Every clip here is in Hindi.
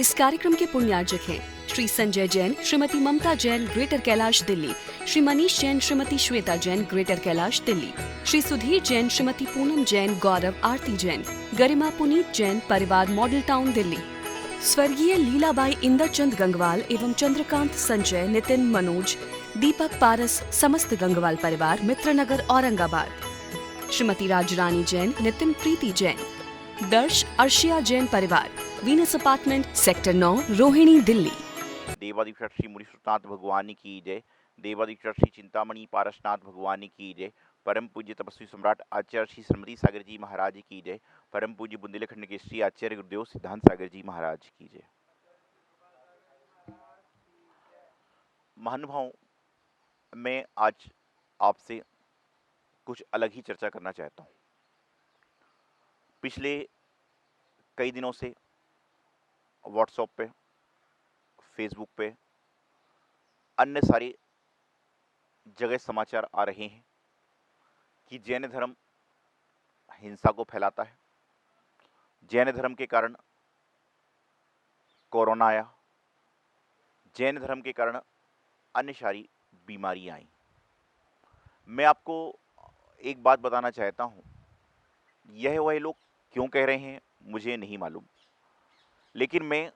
इस कार्यक्रम के पुण्यार्जक हैं श्री संजय जैन, श्रीमती ममता जैन, ग्रेटर कैलाश दिल्ली, श्री मनीष जैन, श्रीमती श्वेता जैन, ग्रेटर कैलाश दिल्ली, श्री सुधीर जैन, श्रीमती पूनम जैन, गौरव आरती जैन, गरिमा पुनीत जैन, परिवार मॉडल टाउन दिल्ली, स्वर्गीय लीलाबाई इंदरचंद गंगवाल एवं चंद्रकांत संजय, नितिन मनोज, दीपक पारस, समस्त गंगवाल परिवार, मित्रनगर औरंगाबाद, श्रीमती राजरानी जैन, नितिन प्रीति जैन, दर्श अर्शिया जैन परिवार, Venus apartment, sector 9, Rohini, Delhi. देवाधिपति श्री मुनीश्वरनाथ भगवान की जय। देवाधिपति श्री चिंतामणि पारसनाथ भगवान की जय। परम पूज्य तपस्वी सम्राट आचार्य श्री श्रीमती सागर जी महाराज की जय। परम पूज्य बुंदेलखंड के श्री आचार्य गुरुदेव सिद्धांत सागर जी महाराज की जय। महानुभाव, मैं आज आपसे कुछ अलग ही चर्चा करना चाहता हूँ। पिछले कई दिनों से व्हाट्सएप पे, फेसबुक पे, अन्य सारी जगह समाचार आ रहे हैं कि जैन धर्म हिंसा को फैलाता है। जैन धर्म के कारण कोरोना आया। जैन धर्म के कारण अन्य सारी बीमारियां आई। मैं आपको एक बात बताना चाहता हूं, यह वह लोग क्यों कह रहे हैं मुझे नहीं मालूम, लेकिन मैं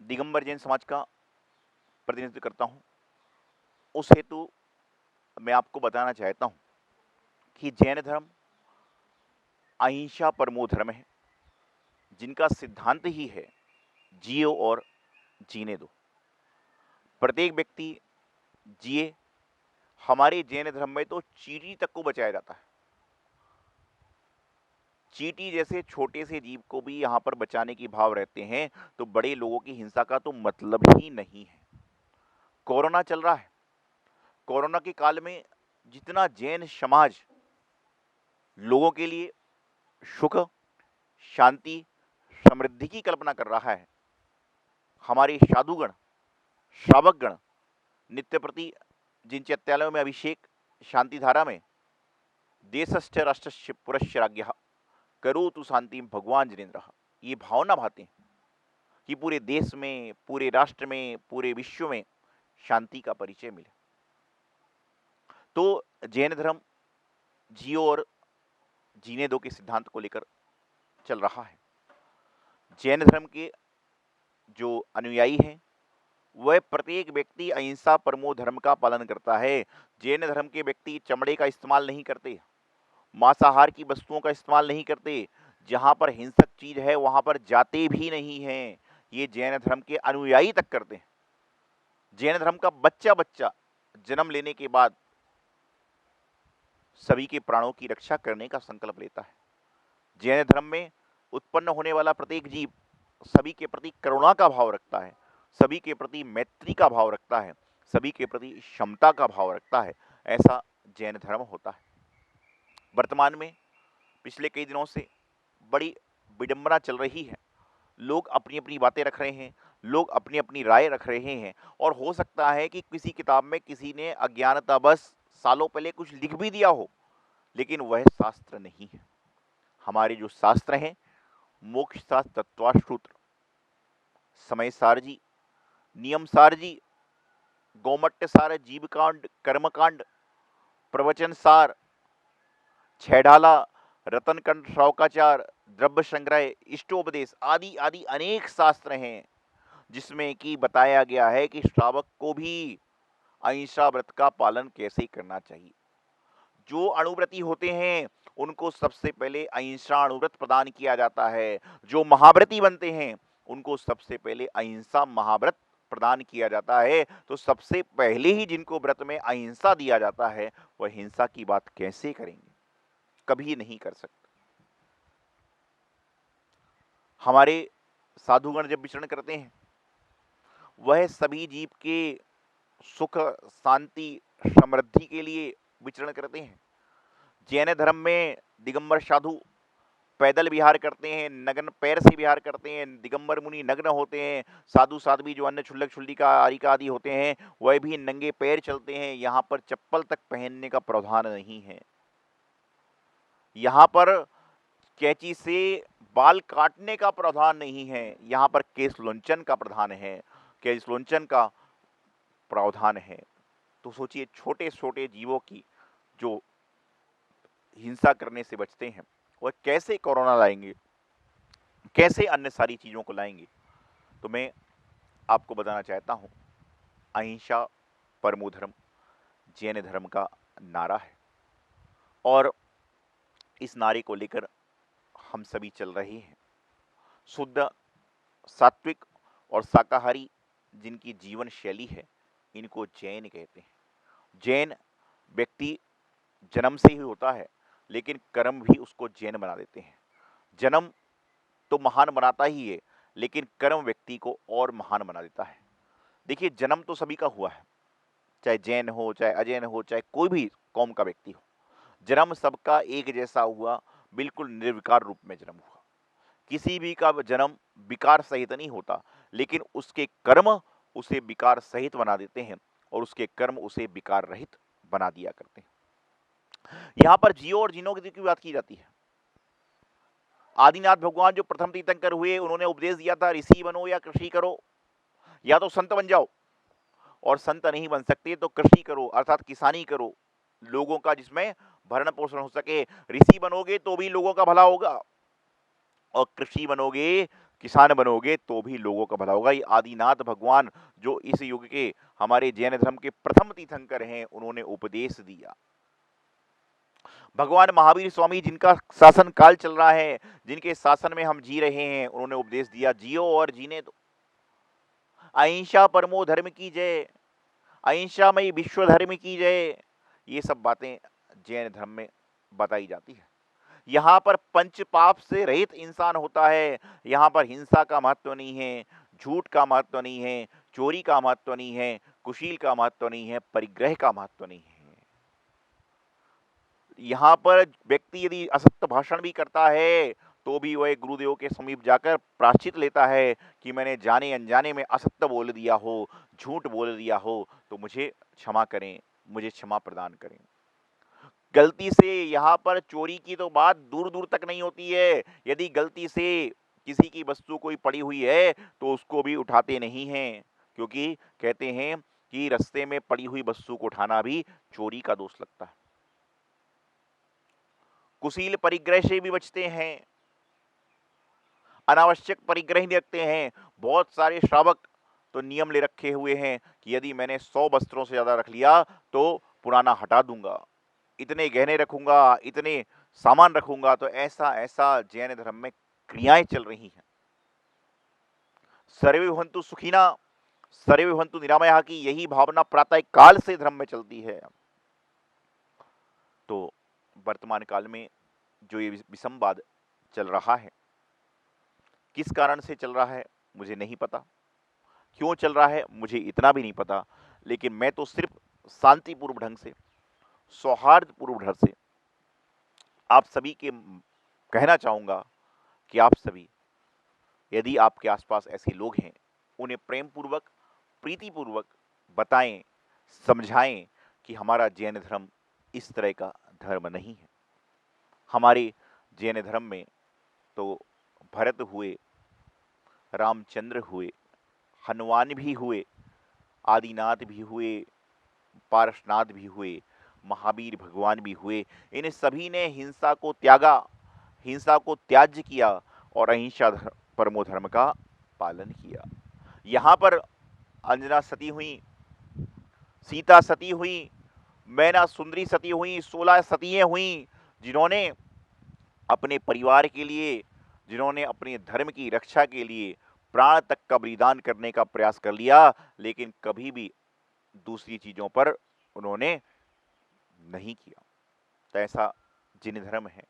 दिगंबर जैन समाज का प्रतिनिधित्व करता हूं। उस हेतु मैं आपको बताना चाहता हूं कि जैन धर्म अहिंसा परमो धर्म है, जिनका सिद्धांत ही है जियो और जीने दो। प्रत्येक व्यक्ति जिए। हमारे जैन धर्म में तो चींटी तक को बचाया जाता है। चींटी जैसे छोटे से जीव को भी यहाँ पर बचाने की भाव रहते हैं, तो बड़े लोगों की हिंसा का तो मतलब ही नहीं है। कोरोना चल रहा है। कोरोना के काल में जितना जैन समाज लोगों के लिए सुख, शांति, समृद्धि की कल्पना कर रहा है, हमारे साधुगण, श्रावकगण नित्य प्रति जिन चैत्यालयों में अभिषेक शांति धारा में देशस्य राष्ट्रस्य पुरस्य राज्ञः करोतु शांति भगवान जिनेन्द्र, ये भावना भाते हैं कि पूरे देश में, पूरे राष्ट्र में, पूरे विश्व में शांति का परिचय मिले। तो जैन धर्म जियो और जीने दो के सिद्धांत को लेकर चल रहा है। जैन धर्म के जो अनुयायी हैं वह प्रत्येक व्यक्ति अहिंसा परमो धर्म का पालन करता है। जैन धर्म के व्यक्ति चमड़े का इस्तेमाल नहीं करते, मांसाहार की वस्तुओं का इस्तेमाल नहीं करते, जहां पर हिंसक चीज है वहां पर जाते भी नहीं हैं। ये जैन धर्म के अनुयायी तक करते हैं। जैन धर्म का बच्चा बच्चा जन्म लेने के बाद सभी के प्राणों की रक्षा करने का संकल्प लेता है। जैन धर्म में उत्पन्न होने वाला प्रत्येक जीव सभी के प्रति करुणा का भाव रखता है, सभी के प्रति मैत्री का भाव रखता है, सभी के प्रति क्षमता का भाव रखता है। ऐसा जैन धर्म होता है। वर्तमान में पिछले कई दिनों से बड़ी विडंबना चल रही है। लोग अपनी अपनी बातें रख रहे हैं, लोग अपनी अपनी राय रख रहे हैं, और हो सकता है कि किसी किताब में किसी ने अज्ञानतावश सालों पहले कुछ लिख भी दिया हो, लेकिन वह शास्त्र नहीं है। हमारे जो शास्त्र हैं, मोक्ष शास्त्र, तत्वाश्रूत्र, समय सार जी, नियम सार जी, गौमट्य सार, जीवकांड, कर्मकांड, प्रवचन सार, छैढाला, रतनकंड, श्रावकाचार, द्रव्य संग्रह, इष्टोपदेश आदि आदि अनेक शास्त्र हैं, जिसमें कि बताया गया है कि श्रावक को भी अहिंसा व्रत का पालन कैसे करना चाहिए। जो अणुव्रती होते हैं उनको सबसे पहले अहिंसा अणुव्रत प्रदान किया जाता है। जो महाव्रती बनते हैं उनको सबसे पहले अहिंसा महाव्रत प्रदान किया जाता है। तो सबसे पहले ही जिनको व्रत में अहिंसा दिया जाता है वह हिंसा की बात कैसे करेंगे? कभी नहीं कर सकते। हमारे साधुगण जब विचरण करते हैं वह सभी जीव के सुख, शांति, समृद्धि के लिए विचरण करते हैं। जैन धर्म में दिगंबर साधु पैदल विहार करते हैं, नग्न पैर से विहार करते हैं। दिगंबर मुनि नग्न होते हैं। साधु साध्वी जो अन्य क्षुल्लक क्षुल्लिका आरिका आदि होते हैं वह भी नंगे पैर चलते हैं। यहाँ पर चप्पल तक पहनने का प्रावधान नहीं है। यहाँ पर कैंची से बाल काटने का प्रावधान नहीं है, यहाँ पर केश लोंचन का प्रावधान है, केश लोंचन का प्रावधान है। तो सोचिए छोटे छोटे जीवों की जो हिंसा करने से बचते हैं वह कैसे कोरोना लाएंगे, कैसे अन्य सारी चीज़ों को लाएंगे। तो मैं आपको बताना चाहता हूँ, अहिंसा परमो धर्म जैन धर्म का नारा है और इस नारे को लेकर हम सभी चल रहे हैं। शुद्ध सात्विक और शाकाहारी जिनकी जीवन शैली है इनको जैन कहते हैं। जैन व्यक्ति जन्म से ही होता है लेकिन कर्म भी उसको जैन बना देते हैं। जन्म तो महान बनाता ही है लेकिन कर्म व्यक्ति को और महान बना देता है। देखिए जन्म तो सभी का हुआ है, चाहे जैन हो चाहे अजैन हो चाहे कोई भी कौम का व्यक्ति हो, जन्म सबका एक जैसा हुआ, बिल्कुल निर्विकार रूप में जन्म हुआ। किसी भी का जन्म विकार सहित नहीं होता लेकिन उसके कर्म उसे विकार सहित बना देते हैं और उसके कर्म उसे विकार रहित बना दिया करते हैं। यहाँ पर जियो और जीनो की बात की जाती है। आदिनाथ भगवान जो प्रथम तीर्थंकर हुए उन्होंने उपदेश दिया था ऋषि बनो या कृषि करो, या तो संत बन जाओ, और संत नहीं बन सकते तो कृषि करो अर्थात किसानी करो, लोगों का जिसमें भरण पोषण हो सके। ऋषि बनोगे तो भी लोगों का भला होगा और कृषि बनोगे किसान बनोगे तो भी लोगों का भला होगा। ये आदिनाथ भगवान जो इस युग के हमारे जैन धर्म के प्रथम तीर्थंकर हैं उन्होंने उपदेश दिया। भगवान महावीर स्वामी जिनका शासन काल चल रहा है, जिनके शासन में हम जी रहे हैं, उन्होंने उपदेश दिया जियो और जीने दो। अहिंसा परमो धर्म की जय, अहिंसामयी विश्व धर्म की जय, ये सब बातें जैन धर्म में बताई जाती है। यहाँ पर पंच पाप से रहित इंसान होता है। यहाँ पर हिंसा का महत्व नहीं है, झूठ का महत्व नहीं है, चोरी का महत्व नहीं है, कुशील का महत्व नहीं है, परिग्रह का महत्व नहीं है। यहाँ पर व्यक्ति यदि असत्य भाषण भी करता है तो भी वह गुरुदेव के समीप जाकर प्रायश्चित लेता है कि मैंने जाने अनजाने में असत्य बोल दिया हो, झूठ बोल दिया हो, तो मुझे क्षमा करें, मुझे क्षमा प्रदान करें। गलती से यहाँ पर चोरी की तो बात दूर दूर तक नहीं होती है। यदि गलती से किसी की वस्तु कोई पड़ी हुई है तो उसको भी उठाते नहीं हैं, क्योंकि कहते हैं कि रास्ते में पड़ी हुई वस्तु को उठाना भी चोरी का दोष लगता है। कुशील परिग्रह से भी बचते हैं, अनावश्यक परिग्रह नहीं रखते हैं। बहुत सारे श्रावक तो नियम ले रखे हुए हैं कि यदि मैंने 100 वस्त्रों से ज़्यादा रख लिया तो पुराना हटा दूंगा, इतने गहने रखूंगा, इतने सामान रखूंगा। तो ऐसा ऐसा जैन धर्म में क्रियाएं चल रही हैं। सर्वे भवन्तु सुखिना सर्वे भवन्तु निरामयाः की यही भावना प्रातः काल से धर्म में चलती है। तो वर्तमान काल में जो ये विसंवाद चल रहा है, किस कारण से चल रहा है मुझे नहीं पता, क्यों चल रहा है मुझे इतना भी नहीं पता, लेकिन मैं तो सिर्फ शांतिपूर्व ढंग से, सौहार्दपूर्व ढंग से आप सभी के कहना चाहूँगा कि आप सभी, यदि आपके आसपास ऐसे लोग हैं, उन्हें प्रेम पूर्वक, प्रीतिपूर्वक बताएं, समझाएं कि हमारा जैन धर्म इस तरह का धर्म नहीं है। हमारे जैन धर्म में तो भरत हुए, रामचंद्र हुए, हनुमान भी हुए, आदिनाथ भी हुए, पारसनाथ भी हुए, महावीर भगवान भी हुए। इन सभी ने हिंसा को त्यागा, हिंसा को त्याज्य किया और अहिंसा परमो धर्म का पालन किया। यहाँ पर अंजना सती हुई, सीता सती हुई, मैना सुंदरी सती हुई, 16 सतियाँ हुई, जिन्होंने अपने परिवार के लिए, जिन्होंने अपने धर्म की रक्षा के लिए प्राण तक का बलिदान करने का प्रयास कर लिया, लेकिन कभी भी दूसरी चीज़ों पर उन्होंने नहीं किया। तो ऐसा जिन धर्म है।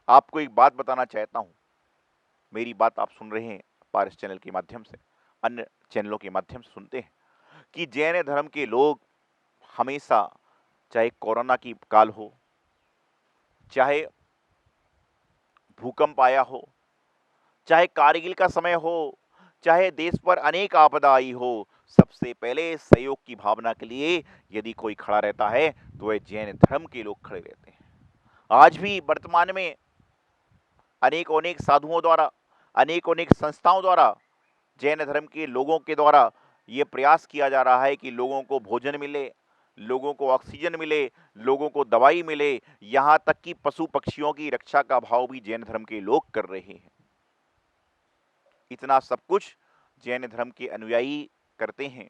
आपको एक बात बताना चाहता हूँ, मेरी बात आप सुन रहे हैं पारस चैनल के माध्यम से, अन्य चैनलों के माध्यम से सुनते हैं कि जैन धर्म के लोग हमेशा, चाहे कोरोना की काल हो, चाहे भूकंप आया हो, चाहे कारगिल का समय हो, चाहे देश पर अनेक आपदा आई हो, सबसे पहले सहयोग की भावना के लिए यदि कोई खड़ा रहता है तो वह जैन धर्म के लोग खड़े रहते हैं। आज भी वर्तमान में अनेकों अनेक साधुओं द्वारा, अनेकों अनेक संस्थाओं द्वारा, जैन धर्म के लोगों के द्वारा ये प्रयास किया जा रहा है कि लोगों को भोजन मिले, लोगों को ऑक्सीजन मिले, लोगों को दवाई मिले, यहाँ तक कि पशु पक्षियों की रक्षा का भाव भी जैन धर्म के लोग कर रहे हैं। इतना सब कुछ जैन धर्म के अनुयायी करते हैं,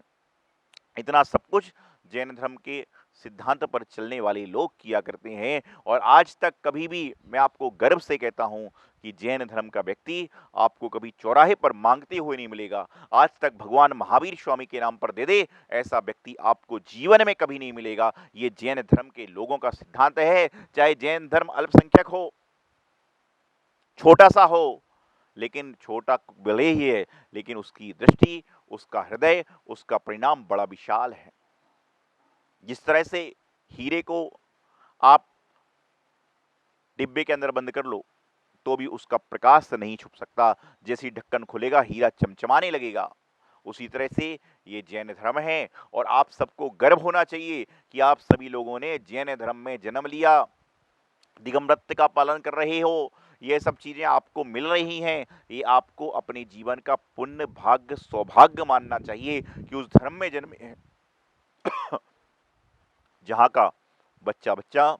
इतना सब कुछ जैन धर्म के सिद्धांत पर चलने वाले लोग किया करते हैं। और आज तक कभी भी मैं आपको गर्व से कहता हूं कि जैन धर्म का व्यक्ति आपको कभी चौराहे पर मांगते हुए नहीं मिलेगा। आज तक भगवान महावीर स्वामी के नाम पर दे दे, ऐसा व्यक्ति आपको जीवन में कभी नहीं मिलेगा। ये जैन धर्म के लोगों का सिद्धांत है। चाहे जैन धर्म अल्पसंख्यक हो, छोटा सा हो, लेकिन छोटा भले ही है, लेकिन उसकी दृष्टि, उसका हृदय, उसका परिणाम बड़ा विशाल है। जिस तरह से हीरे को आप डिब्बे के अंदर बंद कर लो तो भी उसका प्रकाश नहीं छुप सकता, जैसे ढक्कन खुलेगा हीरा चमचमाने लगेगा। उसी तरह से ये जैन धर्म है और आप सबको गर्व होना चाहिए कि आप सभी लोगों ने जैन धर्म में जन्म लिया, दिगंबरत्व का पालन कर रहे हो, ये सब चीज़ें आपको मिल रही हैं। ये आपको अपने जीवन का पुण्य, भाग्य, सौभाग्य मानना चाहिए कि उस धर्म में जन्मे हैं जहाँ का बच्चा बच्चा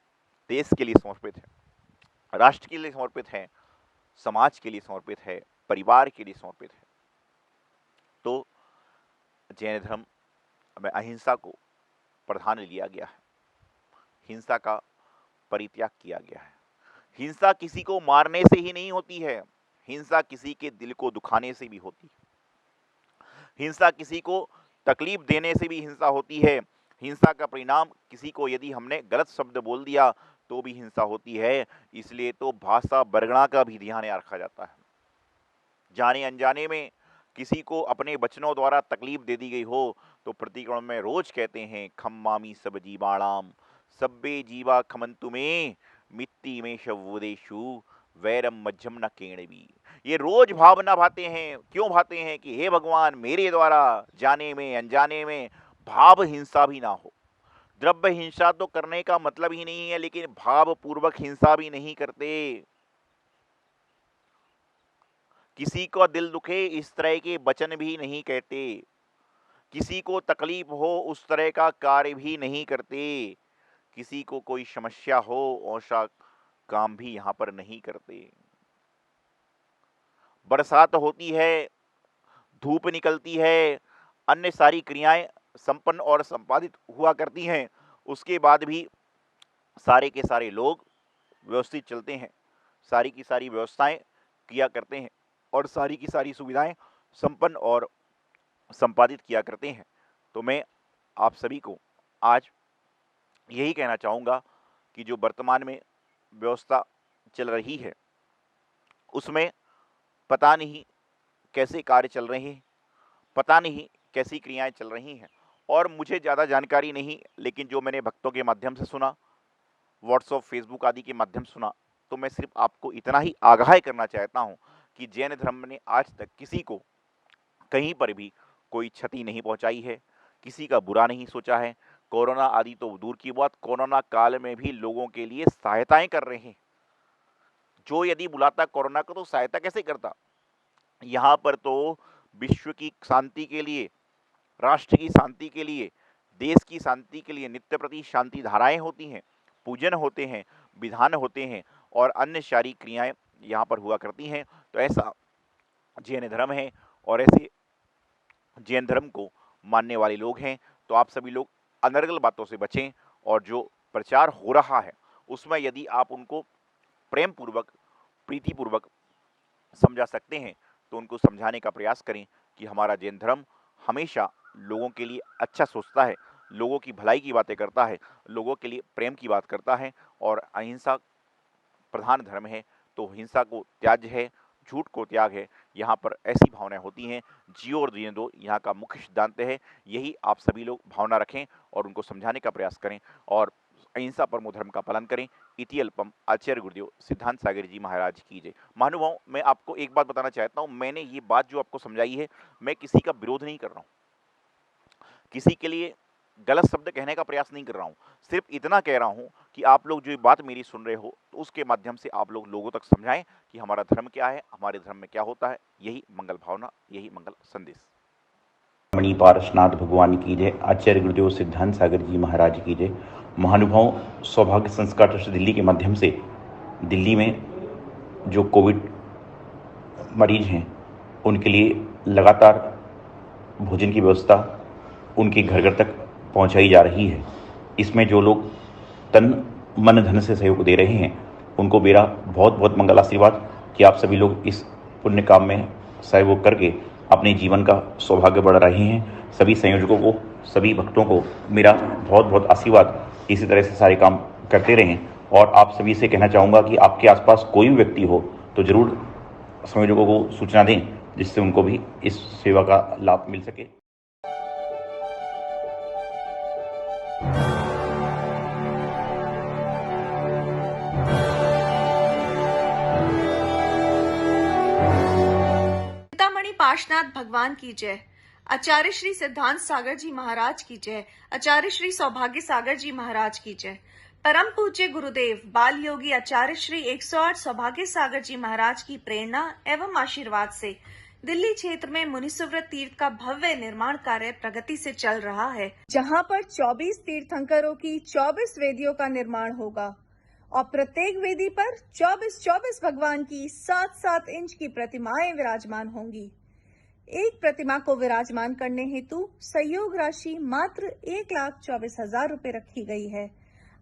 देश के लिए समर्पित है, राष्ट्र के लिए समर्पित है, समाज के लिए समर्पित है, परिवार के लिए समर्पित है। तो जैन धर्म में अहिंसा को प्रधान लिया गया है, हिंसा का परित्याग किया गया है। हिंसा किसी को मारने से ही नहीं होती है, हिंसा किसी के दिल को दुखाने से भी होती है, हिंसा किसी को तकलीफ देने से भी हिंसा होती है। हिंसा का परिणाम किसी को यदि हमने गलत शब्द बोल दिया तो भी हिंसा होती है। इसलिए तो भाषा बरगड़ा का भी ध्यान रखा जाता है। जाने अनजाने में किसी को अपने वचनों द्वारा तकलीफ दे दी गई हो तो प्रतिक्रमण में रोज कहते हैं खम्मामी सब जीवाणाम सब्बे जीवा खमंतु में मिट्टी में शवदेशु वैरम मध्यम न केणवी। ये रोज भावना भाते हैं। क्यों भाते हैं कि हे भगवान, मेरे द्वारा जाने में अनजाने में भाव हिंसा भी ना हो। द्रव्य हिंसा तो करने का मतलब ही नहीं है, लेकिन भाव पूर्वक हिंसा भी नहीं करते। किसी को दिल दुखे इस तरह के वचन भी नहीं कहते, किसी को तकलीफ हो उस तरह का कार्य भी नहीं करते, किसी को कोई समस्या हो ऐसा काम भी यहाँ पर नहीं करते। बरसात होती है, धूप निकलती है, अन्य सारी क्रियाएं संपन्न और संपादित हुआ करती हैं, उसके बाद भी सारे के सारे लोग व्यवस्थित चलते हैं, सारी की सारी व्यवस्थाएं किया करते हैं और सारी की सारी सुविधाएं संपन्न और संपादित किया करते हैं। तो मैं आप सभी को आज यही कहना चाहूँगा कि जो वर्तमान में व्यवस्था चल रही है उसमें पता नहीं कैसे कार्य चल रहे हैं, पता नहीं कैसी क्रियाएं चल रही हैं, और मुझे ज़्यादा जानकारी नहीं, लेकिन जो मैंने भक्तों के माध्यम से सुना, व्हाट्सएप, फेसबुक आदि के माध्यम से सुना, तो मैं सिर्फ आपको इतना ही आगाह करना चाहता हूं कि जैन धर्म ने आज तक किसी को कहीं पर भी कोई क्षति नहीं पहुंचाई है, किसी का बुरा नहीं सोचा है। कोरोना आदि तो दूर की बात, कोरोना काल में भी लोगों के लिए सहायताएं कर रहे हैं। जो यदि बुलाता कोरोना को तो सहायता कैसे करता। यहाँ पर तो विश्व की शांति के लिए, राष्ट्र की शांति के लिए, देश की शांति के लिए नित्य प्रति शांति धाराएं होती हैं, पूजन होते हैं, विधान होते हैं और अन्य सारी क्रियाएं यहाँ पर हुआ करती हैं। तो ऐसा जैन धर्म है और ऐसे जैन धर्म को मानने वाले लोग हैं। तो आप सभी लोग अनर्गल बातों से बचें और जो प्रचार हो रहा है उसमें यदि आप उनको प्रेम पूर्वक, प्रीतिपूर्वक समझा सकते हैं तो उनको समझाने का प्रयास करें कि हमारा जैन धर्म हमेशा लोगों के लिए अच्छा सोचता है, लोगों की भलाई की बातें करता है, लोगों के लिए प्रेम की बात करता है और अहिंसा प्रधान धर्म है। तो हिंसा को त्याज्य है, झूठ को त्याग है। यहाँ पर ऐसी भावनाएं होती हैं, जियो और जीने दो, यहाँ का मुख्य सिद्धांत है। यही आप सभी लोग भावना रखें और उनको समझाने का प्रयास करें और अहिंसा परमो धर्म का पालन करें। इति अल्पम। आचार्य गुरुदेव सिद्धांत सागर जी महाराज की जय। महानुभाव, मैं आपको एक बात बताना चाहता हूँ, मैंने ये बात जो आपको समझाई है, मैं किसी का विरोध नहीं कर रहा हूँ, किसी के लिए गलत शब्द कहने का प्रयास नहीं कर रहा हूँ, सिर्फ इतना कह रहा हूँ कि आप लोग जो ये बात मेरी सुन रहे हो तो उसके माध्यम से आप लोग लोगों तक समझाएं कि हमारा धर्म क्या है, हमारे धर्म में क्या होता है। यही मंगल भावना, यही मंगल संदेश। मणि पारसनाथ भगवान की जय। आचार्य गुरुदेव सिद्धांत सागर जी महाराज की जय। महानुभाव सौभाग्य संस्कार ट्रस्ट दिल्ली के माध्यम से दिल्ली में जो कोविड मरीज हैं उनके लिए लगातार भोजन की व्यवस्था उनके घर घर तक पहुंचाई जा रही है। इसमें जो लोग तन मन धन से सहयोग दे रहे हैं उनको मेरा बहुत बहुत मंगल आशीर्वाद कि आप सभी लोग इस पुण्य काम में सहयोग करके अपने जीवन का सौभाग्य बढ़ा रहे हैं। सभी संयोजकों को, सभी भक्तों को मेरा बहुत बहुत आशीर्वाद। इसी तरह से सारे काम करते रहें और आप सभी से कहना चाहूँगा कि आपके आसपास कोई भी व्यक्ति हो तो ज़रूर संयोजकों को सूचना दें जिससे उनको भी इस सेवा का लाभ मिल सके। चिंतामणि पार्श्वनाथ भगवान की जय। आचार्य श्री सिद्धांत सागर जी महाराज की जय। आचार्य श्री सौभाग्य सागर जी महाराज की जय। परम पूज्य गुरुदेव बाल योगी आचार्य श्री 108 सौभाग्य सागर जी महाराज की प्रेरणा एवं आशीर्वाद से दिल्ली क्षेत्र में मुनिसुव्रत तीर्थ का भव्य निर्माण कार्य प्रगति से चल रहा है, जहां पर 24 तीर्थंकरों की 24 वेदियों का निर्माण होगा और प्रत्येक वेदी पर 24 भगवान की 7-7 इंच की प्रतिमाएं विराजमान होंगी। एक प्रतिमा को विराजमान करने हेतु सहयोग राशि मात्र 1,24,000 रुपए रखी गई है।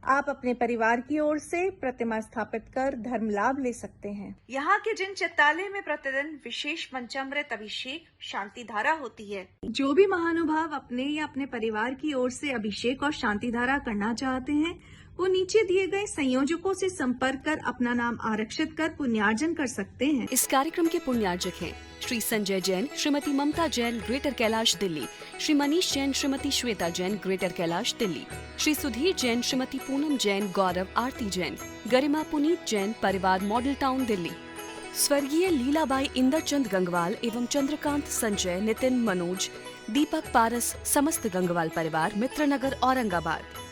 आप अपने परिवार की ओर से प्रतिमा स्थापित कर धर्म लाभ ले सकते हैं। यहाँ के जिन चित्तालय में प्रतिदिन विशेष पंचामृत अभिषेक शांति धारा होती है, जो भी महानुभाव अपने या अपने परिवार की ओर से अभिषेक और शांति धारा करना चाहते हैं वो नीचे दिए गए संयोजकों से संपर्क कर अपना नाम आरक्षित कर पुण्यार्जन कर सकते हैं। इस कार्यक्रम के पुण्यार्जक हैं श्री संजय जैन, श्रीमती ममता जैन, ग्रेटर कैलाश दिल्ली, श्री मनीष जैन, श्रीमती श्वेता जैन, ग्रेटर कैलाश दिल्ली, श्री सुधीर जैन, श्रीमती पूनम जैन, गौरव आरती जैन, गरिमा पुनीत जैन, परिवार मॉडल टाउन दिल्ली, स्वर्गीय लीलाबाई इंदरचंद गंगवाल एवं चंद्रकांत संजय, नितिन मनोज, दीपक पारस, समस्त गंगवाल परिवार, मित्रनगर औरंगाबाद,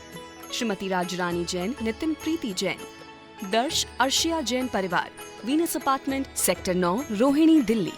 श्रीमती राजरानी जैन, नितिन प्रीति जैन, दर्श अर्शिया जैन परिवार, Venus apartment, sector 9, Rohini Delhi.